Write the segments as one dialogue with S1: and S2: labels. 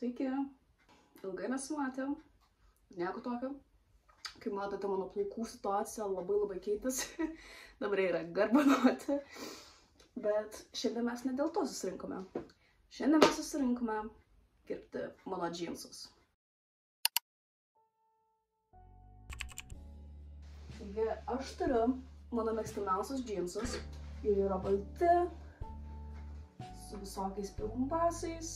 S1: Sveiki, ilgai nesimatėm, nieko tokio. Kaip matote, mano plaukų situacija labai keitėsi, dabar yra garbanoti, bet šiandien mes ne dėl to susirinkome. Šiandien mes susirinkome kirpti mano džinsus. Taigi, aš turiu mano mėgstamiausius džinsus, jie yra balti, su visokiais pirumpasais.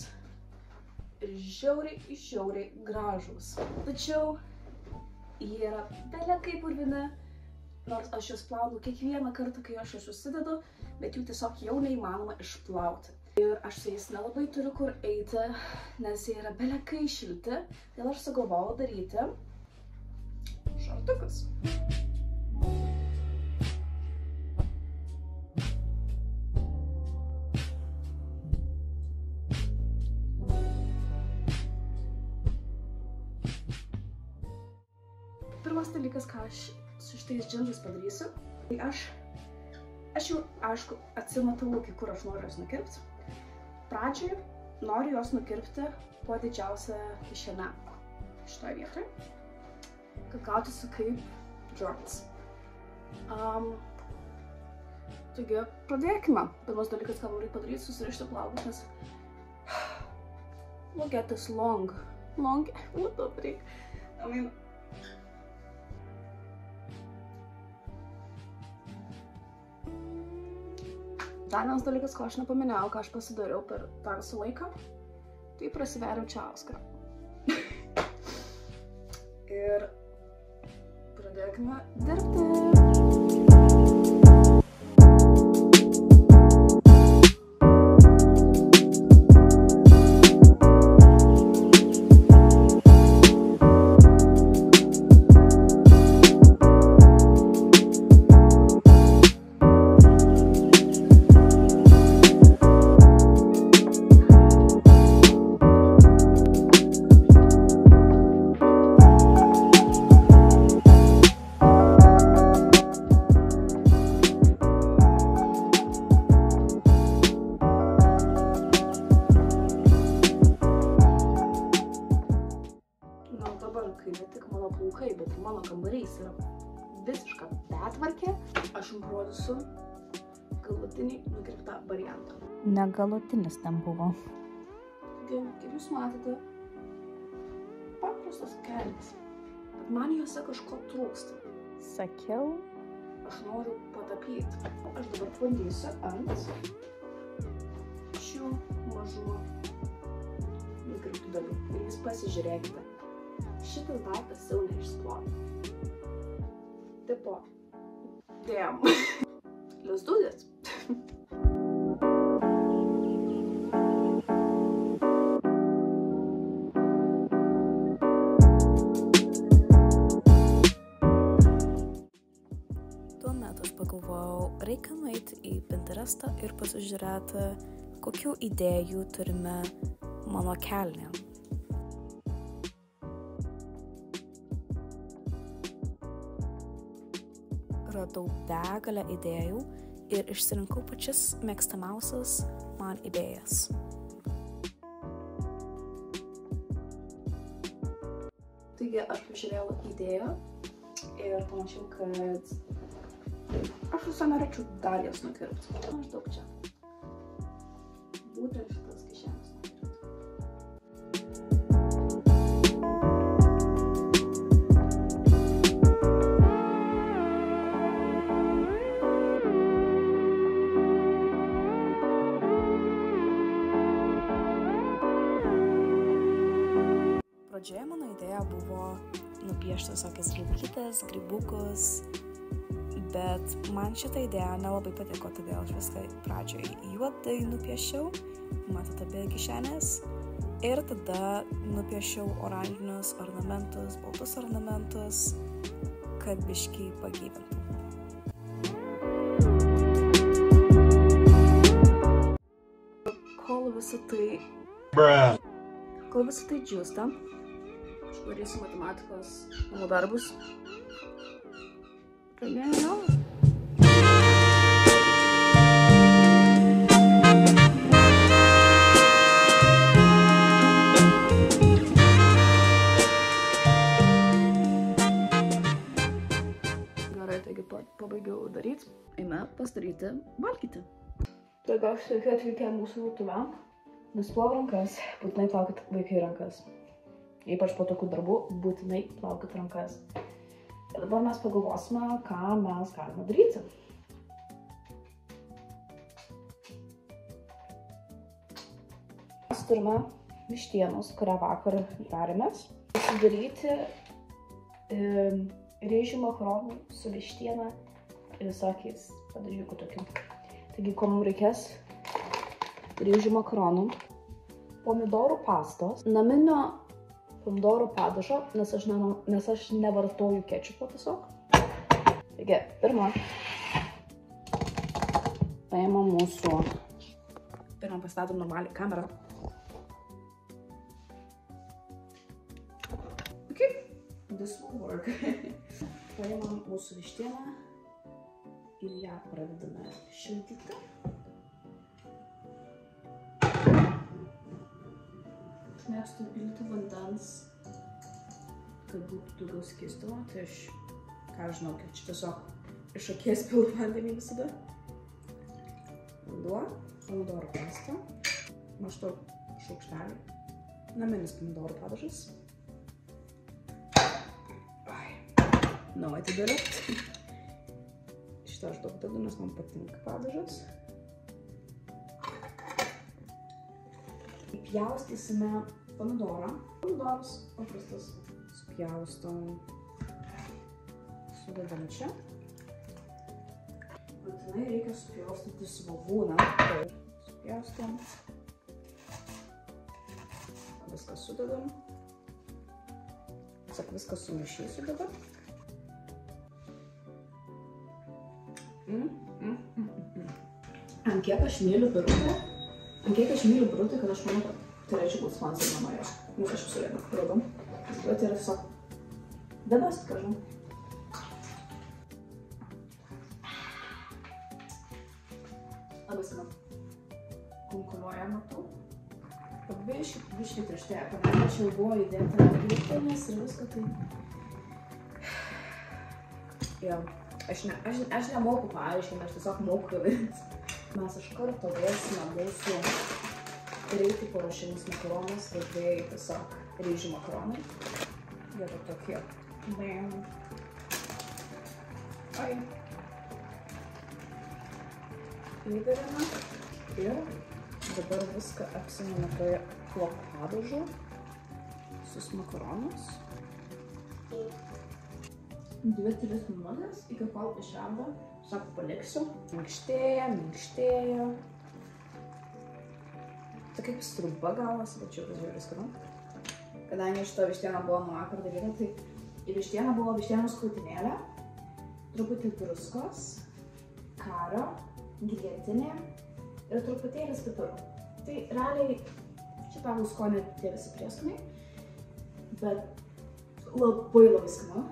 S1: Ir žiauriai gražūs. Tačiau jie yra belia kaip purvini, nors aš juos plaunu kiekvieną kartą, kai aš juos užsidedu, bet jų tiesiog jau neįmanoma išplauti. Ir aš su jais nelabai turiu kur eiti, nes jie yra belia kai šilti, todėl aš sugalvojau daryti šortukus. Pirmas dalykas, ką aš su šitais džinsais padarysiu, tai aš jau, aišku, atsimatau, kur aš noriu juos nukirpti. Pradžiai noriu juos nukirpti po didžiausią kišenę šitoje vietoje, kad gautųsi kaip jorts. Taigi, pradėkime. Pirmas dalykas, ką noriu padaryti, susirišti plaukus, nes look at this long, what the freak? I mean, dar vienas dalykas, ko aš nepaminėjau, ką aš pasidariau per tą visą laiką, tai prasiveriau čiauską. Ir pradėkime dirbti. Kai ne tik mano plaukai, bet ir mano kambarys yra visiška betvarkė, aš jums rodysiu galutinį nukirptą variantą.
S2: Negalutinis ten buvo.
S1: Taigi, kaip jūs matėte, paprastos kelnes, bet man juose kažko trūksta.
S2: Sakiau?
S1: Aš noriu patapyti. Aš dabar bandysiu ant šių mažų nukirptų dalių. Ir jūs pasižiūrėkite. Šitas daiktas jau neišskloti. Tipo, damn. Let's do this.
S2: Tuomet aš pagalvojau, reikia nueiti į Pinterestą ir pasižiūrėti, kokių idėjų turime mano kelnėm. Radau begalę idėjų ir išsirinkau pačias mėgstamiausias man idėjas.
S1: Taigi aš pažiūrėjau idėją ir pamačiau, kad aš visą norėčiau dar jas nukirpti. Maždaug čia. Būtent šitas kišenis nukirpti.
S2: Pradžioje mano idėja buvo nupiešti visokias grybytes, grybukus, bet man šitą idėją nelabai patiko, todėl aš viską pradžioje juodai nupiešiau, matote abi kišenės, ir tada nupiešiau oranžinius ornamentus, baltus ornamentus, kad biškį pagyvintų.
S1: Kol visą tai džiūsta, aš darysiu matematikos namų darbus. Pradėjau. valgyti. Tai gal sveiki atvykę mūsų virtuvę. Nusiplauk rankas, būtinai plaukit vaikai rankas. Ypač po tokių darbų būtinai plaukit rankas. Ir dabar mes pagalvosime, ką mes galime daryti. Mes turime vištienos, kurią vakar darėmės. Sudaryti rėžių makaronų su vištiena ir visokiais padažykų tokių. Taigi, ko mums reikės? Rėžių makaronų, pomidorų pastos, naminio pomidorų padažo, nes aš nevartoju kečupo tiesiog. Taigi, pirma, paimam mūsų, pirmą pastatom normaliai kamerą. Okay, this will work. Paimam mūsų vištieną ir ją pradedame šildyti. Mėgstu pilti vandens, kad būtų daugiau skystimo, tai aš, ką žinau, kaip čia tiesiog iš akies pilu vandenį visada. Vanduo, pomidorų pasta, maždaug šaukštelį, naminis pomidorų padažas. No, atidėliu. Šitą aš daug dedu, nes man patinka padažas. Pjaustysime pomidorą. Pomidorus paprastas supjaustom. Sudedam čia. Būtinai reikia supjaustyti svogūną. Supjaustom. Viską sudedam. Tiesiog viską sumaišysiu dabar. Ant kiek aš myliu birutę, kad aš manau, kad turėčiau būti sponsor nuo jos. Nes aš visur ją pradom. Bet yra tiesiog the best, ką žinau. Labai skanu. Konkuruoja matau. Biškai traštėja, kadangi čia jau buvo įdėta grįžtėmis ir viską tai... Jo. Aš nemoku paaiškinti, aš tiesiog moku gaminti. Mes iš karto dėsime mūsų greitai paruošimus makaronus, ir tai tiesiog rėžių makaronai. Jie tokie. Ai. Įdedame ir dabar viską apsimame toje padažu visus makaronus. 2-3 minutės, iki kol išverda, tiesiog paliksiu. Minkštėja. Tai kaip sriuba gavosi, bet čia jau žiūrėjau skanu. Kadangi šito vištiena buvo nuo vakar daryta, tai į vištieną buvo vištienos krūtinėlė, truputį druskos, kario, grietinė ir truputėlis pipirų. Tai realiai čia pagal skonį tie visi prieskoniai, bet labai skanu.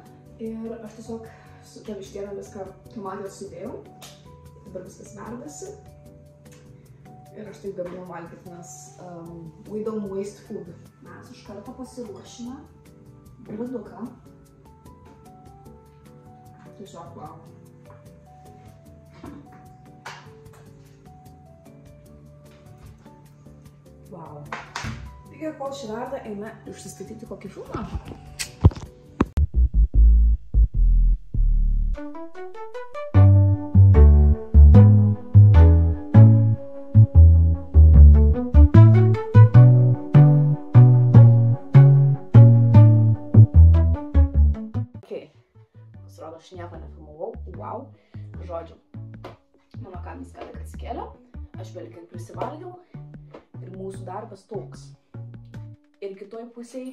S1: Ir aš tiesiog su ta vištiena viską tomatijos sudėjau. Dabar viskas verdasi. Ir aš taip gaminu valgyti, nes we don't waste food. Mes iš karto pasiruošime briduką. Tiesiog wow. Wow. Taigi, kol šį verda, eina užsistatyti kokį filmą. Pasirodo, aš nieko nefilmavau. Wow. Žodžiu, mano kamis ką tik atsikėlė, aš vėl kiek prisivalgiau ir mūsų darbas toks. Ir kitoj pusėj.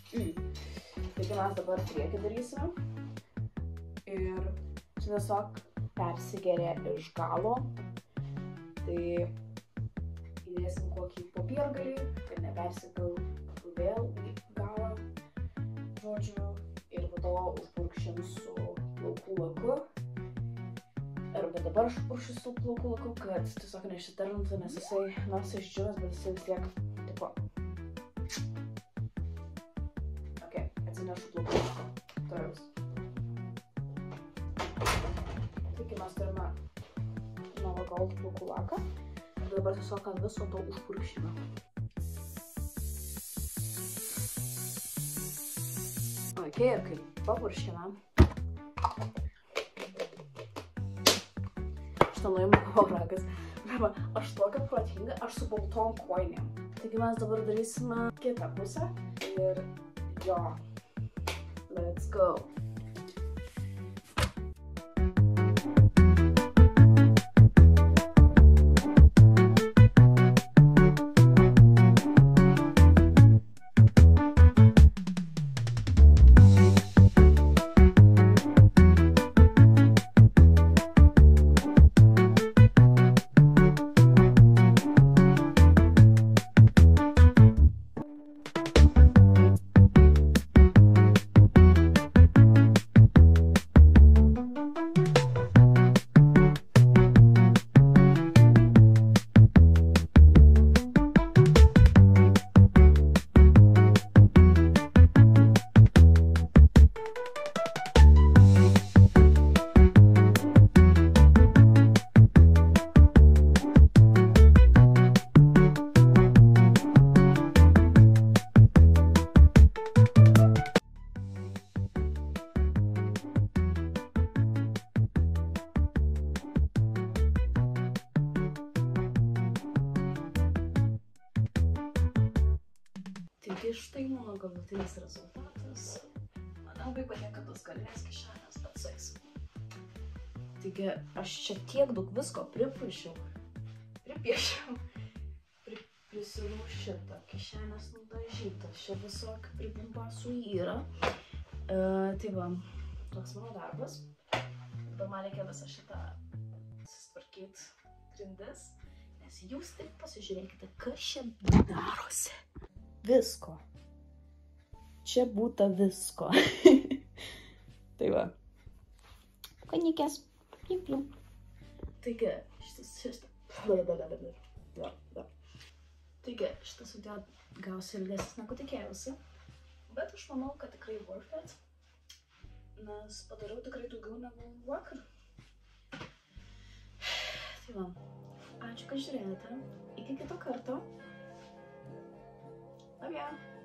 S1: Taigi mes dabar priekį darysime. Ir čia tiesiog persigeria iš galo. Tai įdėsim kokį papirgalį, kad nepersigaltų vėl į galą. Žodžiu. Ir po to užpurkšim su plaukų laku. Arba dabar aš užpurkšiu su plaukų laku, kad tiesiog neišsitarnintų, nes jisai nors išdžiūvęs, bet jisai vis tiek tipo. Ok, atsinešu plaukų laku. Toliaus. Taigi mes turime mano gal plaukų laką. Ir dabar tiesiog ant viso to užpurkšime. Ok, ir kai papurškime. Šitą nuima ragas. Aš tokia protinga, aš su baltom kojinėm. Taigi mes dabar darysime kitą pusę. Ir jo. Let's go. Taigi štai mano galutinis rezultatas. Man labai patinka tos galinės kišenės, bet sais. Taigi aš čia tiek daug visko pripiešiau. Prisiūliau šitą, kišenės nudažytas, čia visokių pribumbasų yra. Tai va, toks mano darbas. Dabar man reikia visą šitą susitvarkyti grindis, nes jūs tik pasižiūrėkite, kas čia darosi. Visko. Čia būta visko. Tai va. Konikės. Taigi, šitas video gausi ilgesnis negu tikėjausi. Bet aš manau, kad tikrai worth it. Nes padariau tikrai daugiau negu vakar. Tai va. Ačiū, kad žiūrėjote. Iki kito karto. Love ya.